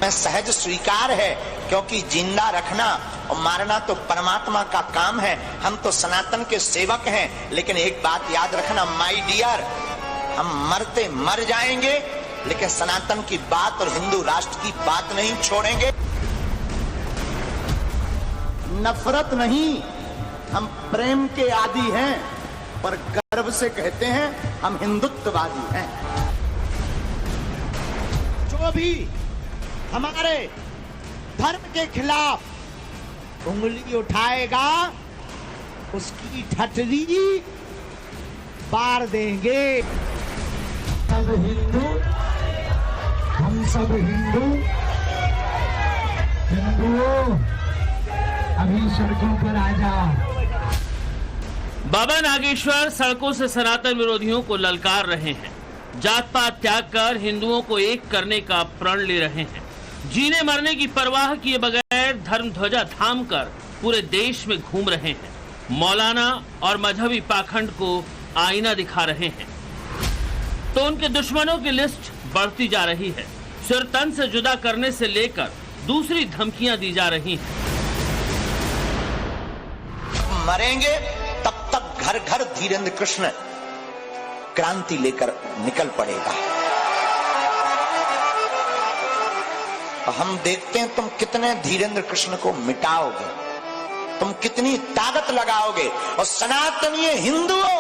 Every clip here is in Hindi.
में सहज स्वीकार है, क्योंकि जिंदा रखना और मारना तो परमात्मा का काम है। हम तो सनातन के सेवक हैं। लेकिन एक बात याद रखना माय डियर, हम मरते मर जाएंगे लेकिन सनातन की बात और हिंदू राष्ट्र की बात नहीं छोड़ेंगे। नफरत नहीं, हम प्रेम के आदी हैं, पर गर्व से कहते हैं हम हिंदुत्ववादी हैं। जो भी हमारे धर्म के खिलाफ उंगली उठाएगा उसकी ठठरी पार देंगे। सब हिंदू, हम सब हिंदू, हिंदुओं अभी सड़कों पर आ जाओ। बाबा नागेश्वर सड़कों से सनातन विरोधियों को ललकार रहे हैं। जात पात त्याग कर हिंदुओं को एक करने का प्रण ले रहे हैं। जीने मरने की परवाह किए बगैर धर्म ध्वजा थाम कर पूरे देश में घूम रहे हैं। मौलाना और मजहबी पाखंड को आईना दिखा रहे हैं तो उनके दुश्मनों की लिस्ट बढ़ती जा रही है। सिर तन से जुदा करने से लेकर दूसरी धमकियां दी जा रही हैं। मरेंगे तब तक घर घर धीरेन्द्र कृष्ण क्रांति लेकर निकल पड़ेगा। हम देखते हैं तुम कितने धीरेन्द्र कृष्ण को मिटाओगे, तुम कितनी ताकत लगाओगे। और सनातनीय हिंदुओं,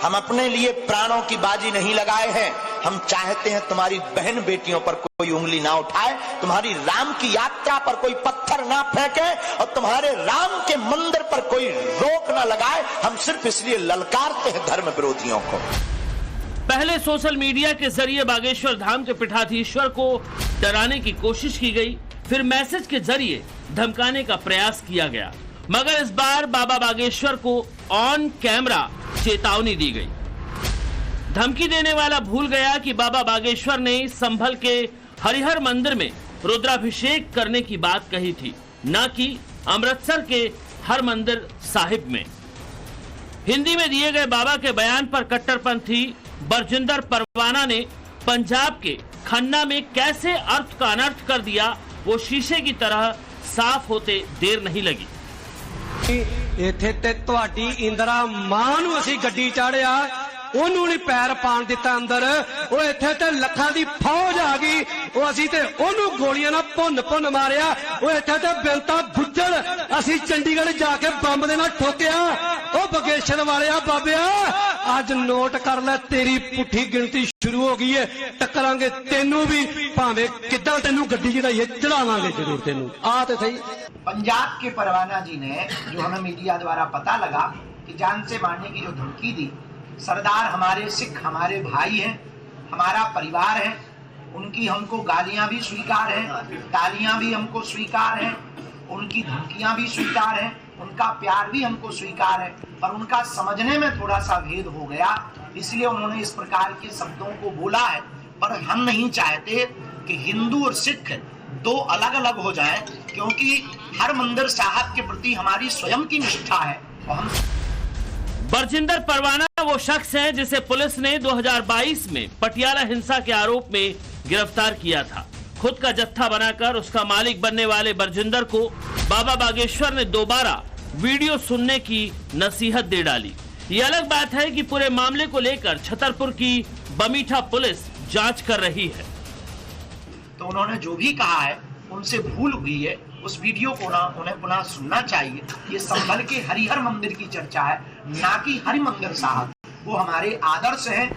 हम अपने लिए प्राणों की बाजी नहीं लगाए हैं। हम चाहते हैं तुम्हारी बहन बेटियों पर कोई उंगली ना उठाए, तुम्हारी राम की यात्रा पर कोई पत्थर ना फेंके और तुम्हारे राम के मंदिर पर कोई रोक ना लगाए। हम सिर्फ इसलिए ललकारते हैं धर्म विरोधियों को। पहले सोशल मीडिया के जरिए बागेश्वर धाम के पीठाधीश्वर को डराने की कोशिश की गई, फिर मैसेज के जरिए धमकाने का प्रयास किया गया, मगर इस बार बाबा बागेश्वर को ऑन कैमरा चेतावनी दी गई। धमकी देने वाला भूल गया कि बाबा बागेश्वर ने संभल के हरिहर मंदिर में रुद्राभिषेक करने की बात कही थी, न कि अमृतसर के हर मंदिर साहिब में। हिंदी में दिए गए बाबा के बयान पर कट्टरपंथी बरजिंदर परवाना ने पंजाब के खन्ना में कैसे अर्थ का अनर्थ कर दिया, वो शीशे की तरह साफ होते देर नहीं लगी। इत्थे ते तुहाडी इंदिरा मां नूं असीं गड्डी चाढ़िया, ओनू नहीं पैर पान दिता अंदर। वो इत्थे ते लखां दी फौज आ गई, वो असीं ते ओनू गोलियां नाल भुन भुन मारिया। वो इत्थे ते बिनता गुज्जर असीं चंडीगढ़ जाके बंब दे नाल ठोकिया। ओ बगेश्वर वालिया बाबिया, अज नोट कर ले, तेरी पुठी गिनती शुरू हो गई है। टकरांगे तेनू भी, भावें किद्दां तेनू गड्डी चढ़ाइए, चढ़ावांगे जरूर तेनू। आ ते सही। पंजाब के परवाना जी ने, जो हमें मीडिया द्वारा पता लगा कि जान से मारने की जो धमकी दी, सरदार हमारे सिख हमारे भाई हैं, हमारा परिवार है, उनकी हमको गालियां भी स्वीकार हैं, गालियां भी हमको स्वीकार हैं, उनकी धमकियां भी स्वीकार हैं, उनका प्यार भी हमको स्वीकार है, पर उनका समझने में थोड़ा सा भेद हो गया, इसलिए उन्होंने इस प्रकार के शब्दों को बोला है। पर हम नहीं चाहते कि हिंदू और सिख दो अलग अलग हो जाएं, क्योंकि हर मंदिर साहब के प्रति हमारी स्वयं की निष्ठा है। हम बरजिंदर परवाना वो शख्स है जिसे पुलिस ने 2022 में पटियाला हिंसा के आरोप में गिरफ्तार किया था। खुद का जत्था बनाकर उसका मालिक बनने वाले बरजिंदर को बाबा बागेश्वर ने दोबारा वीडियो सुनने की नसीहत दे डाली। ये अलग बात है कि पूरे मामले को लेकर छतरपुर की बमीठा पुलिस जांच कर रही है। तो उन्होंने जो भी कहा है उनसे भूल हुई है, उस वीडियो को ना उन्हें पुनः सुनना चाहिए। ये संभल के हरिहर मंदिर की चर्चा है, ना कि हरि मंदिर साहब। वो हमारे आदर्श हैं।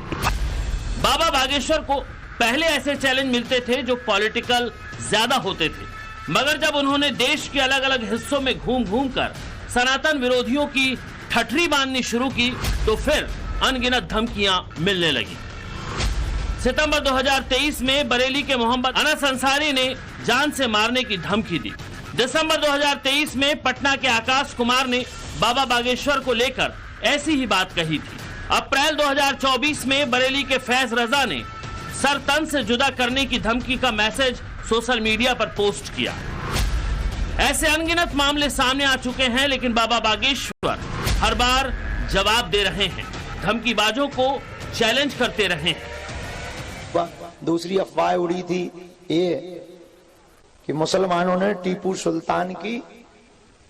बाबा बागेश्वर को पहले ऐसे चैलेंज मिलते थे जो पॉलिटिकल ज्यादा होते थे, मगर जब उन्होंने देश के अलग अलग हिस्सों में घूम घूम कर सनातन विरोधियों की ठठरी बांधनी शुरू की तो फिर अनगिनत धमकियां मिलने लगी। सितंबर 2023 में बरेली के मोहम्मद अनस अंसारी ने जान से मारने की धमकी दी। दिसंबर 2023 में पटना के आकाश कुमार ने बाबा बागेश्वर को लेकर ऐसी ही बात कही थी। अप्रैल 2024 में बरेली के फैज रजा ने सर तन से जुदा करने की धमकी का मैसेज सोशल मीडिया पर पोस्ट किया। ऐसे अनगिनत मामले सामने आ चुके हैं, लेकिन बाबा बागेश्वर हर बार जवाब दे रहे हैं, धमकीबाजों को चैलेंज करते रहे हैं। दूसरी अफवाह उड़ी थी ये कि मुसलमानों ने टीपू सुल्तान की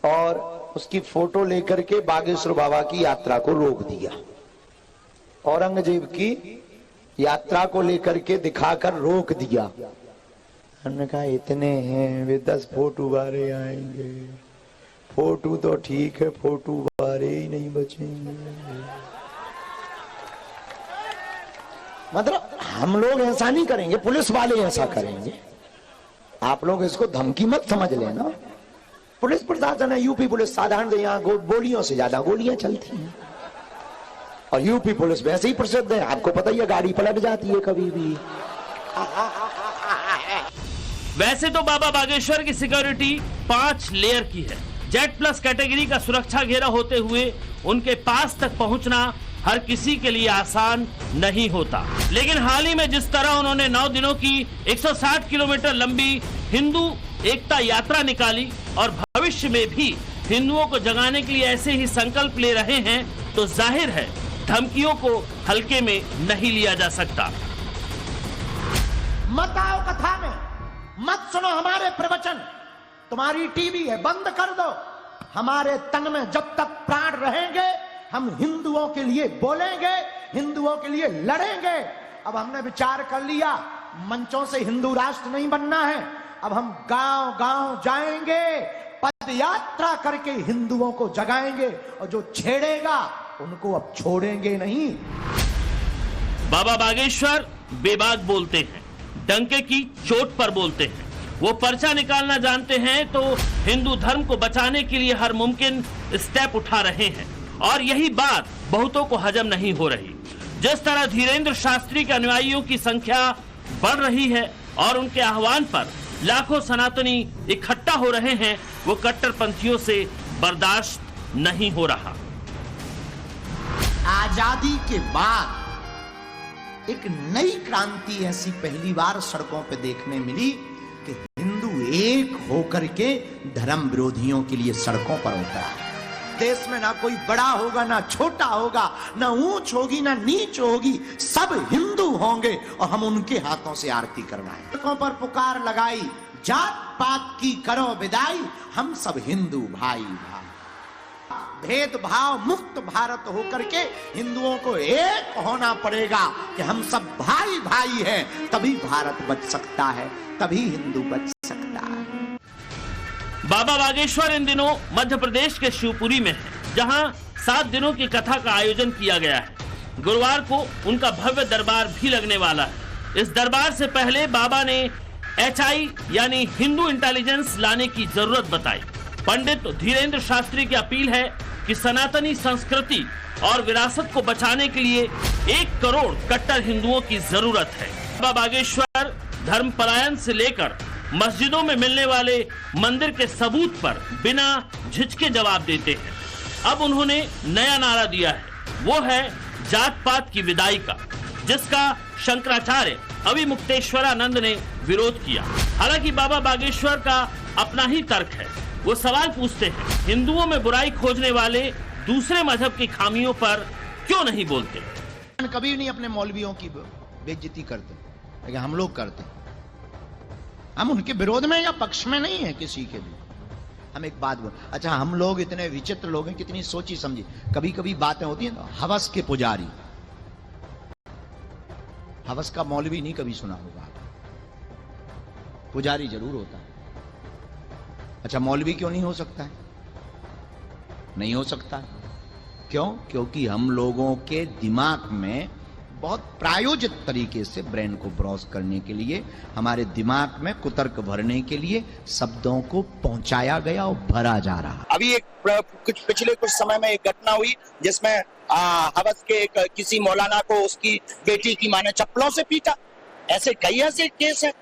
और उसकी फोटो लेकर के बागेश्वर बाबा की यात्रा को रोक दिया, औरंगजेब की यात्रा को लेकर के दिखाकर रोक दिया। हमने कहा इतने हैं, वे 10 फोटो वाले आएंगे, फोटो तो ठीक है, फोटो वाले ही नहीं बचेंगे। मतलब हम लोग ऐसा नहीं करेंगे, पुलिस वाले ऐसा करेंगे। आप लोग इसको धमकी मत समझ लेना। पुलिस प्रशासन है, यूपी पुलिस साधारण यहाँ गोलियों से ज्यादा गोलियां चलती हैं, और यूपी पुलिस वैसे ही प्रसिद्ध है, आपको पता ही है, गाड़ी पलट जाती है कभी भी। वैसे तो बाबा बागेश्वर की सिक्योरिटी 5 लेयर की है। Z+ कैटेगरी का सुरक्षा घेरा होते हुए उनके पास तक पहुंचना हर किसी के लिए आसान नहीं होता। लेकिन हाल ही में जिस तरह उन्होंने 9 दिनों की 160 किलोमीटर लंबी हिंदू एकता यात्रा निकाली और भविष्य में भी हिंदुओं को जगाने के लिए ऐसे ही संकल्प ले रहे हैं, तो जाहिर है धमकियों को हल्के में नहीं लिया जा सकता। मत आओ कथा में, मत सुनो हमारे प्रवचन, तुम्हारी टीवी है बंद कर दो। हमारे तन में जब तक प्राण रहेंगे हम हिंदुओं के लिए बोलेंगे, हिंदुओं के लिए लड़ेंगे। अब हमने विचार कर लिया मंचों से हिंदू राष्ट्र नहीं बनना है, अब हम गांव गांव जाएंगे, पद यात्रा करके हिंदुओं को जगाएंगे, और जो छेड़ेगा उनको अब छोड़ेंगे नहीं। बाबा बागेश्वर बेबाक बोलते हैं, डंके की चोट पर बोलते हैं। वो पर्चा निकालना जानते हैं तो हिंदू धर्म को बचाने के लिए हर मुमकिन स्टेप उठा रहे हैं, और यही बात बहुतों को हजम नहीं हो रही। जिस तरह धीरेन्द्र शास्त्री के अनुयायियों की संख्या बढ़ रही है और उनके आह्वान पर लाखों सनातनी इकट्ठा हो रहे हैं, वो कट्टरपंथियों से बर्दाश्त नहीं हो रहा। आजादी के बाद एक नई क्रांति ऐसी पहली बार सड़कों पे देखने मिली कि हिंदू एक होकर के धर्म विरोधियों के लिए सड़कों पर उतरा है। देश में ना कोई बड़ा होगा, ना छोटा होगा, ना ऊंच होगी, ना नीच होगी, सब हिंदू होंगे और हम उनके हाथों से आरती करवाएं। सड़कों पर पुकार लगाई, जात पात की करो विदाई, हम सब हिंदू भाई भाई। भेदभाव मुक्त भारत होकर के हिंदुओं को एक होना पड़ेगा कि हम सब भाई भाई हैं, तभी भारत बच सकता है, तभी हिंदू बच सकता है। बाबा बागेश्वर इन दिनों मध्य प्रदेश के शिवपुरी में है, जहां 7 दिनों की कथा का आयोजन किया गया है। गुरुवार को उनका भव्य दरबार भी लगने वाला है। इस दरबार से पहले बाबा ने HI यानी हिंदू इंटेलिजेंस लाने की जरूरत बताई। पंडित धीरेन्द्र शास्त्री की अपील है कि सनातनी संस्कृति और विरासत को बचाने के लिए 1 करोड़ कट्टर हिंदुओं की जरूरत है। बाबा बागेश्वर धर्म पलायन से लेकर मस्जिदों में मिलने वाले मंदिर के सबूत पर बिना झिझके जवाब देते हैं। अब उन्होंने नया नारा दिया है, वो है जात पात की विदाई का, जिसका शंकराचार्य अभिमुक्तेश्वरानंद ने विरोध किया। हालांकि बाबा बागेश्वर का अपना ही तर्क है। वो सवाल पूछते हैं, हिंदुओं में बुराई खोजने वाले दूसरे मजहब की खामियों पर क्यों नहीं बोलते? कभी नहीं अपने मौलवियों की बेइज्जती करते, लेकिन हम लोग करते। हम उनके विरोध में या पक्ष में नहीं है किसी के भी। हम एक बात बोल, अच्छा हम लोग इतने विचित्र लोग हैं, कितनी सोची समझी। कभी कभी बातें होती हैं, हवस के पुजारी, हवस का मौलवी नहीं कभी सुना होगा, पुजारी जरूर होता है। अच्छा मौलवी क्यों नहीं हो सकता है? नहीं हो सकता है। क्यों? क्योंकि हम लोगों के दिमाग में बहुत प्रायोजित तरीके से ब्रेन को ब्रॉस करने के लिए, हमारे दिमाग में कुतर्क भरने के लिए शब्दों को पहुंचाया गया और भरा जा रहा। अभी पिछले कुछ समय में एक घटना हुई जिसमें हवस के किसी मौलाना को उसकी बेटी की मां ने चप्पलों से पीटा। ऐसे कई ऐसे केस हैं।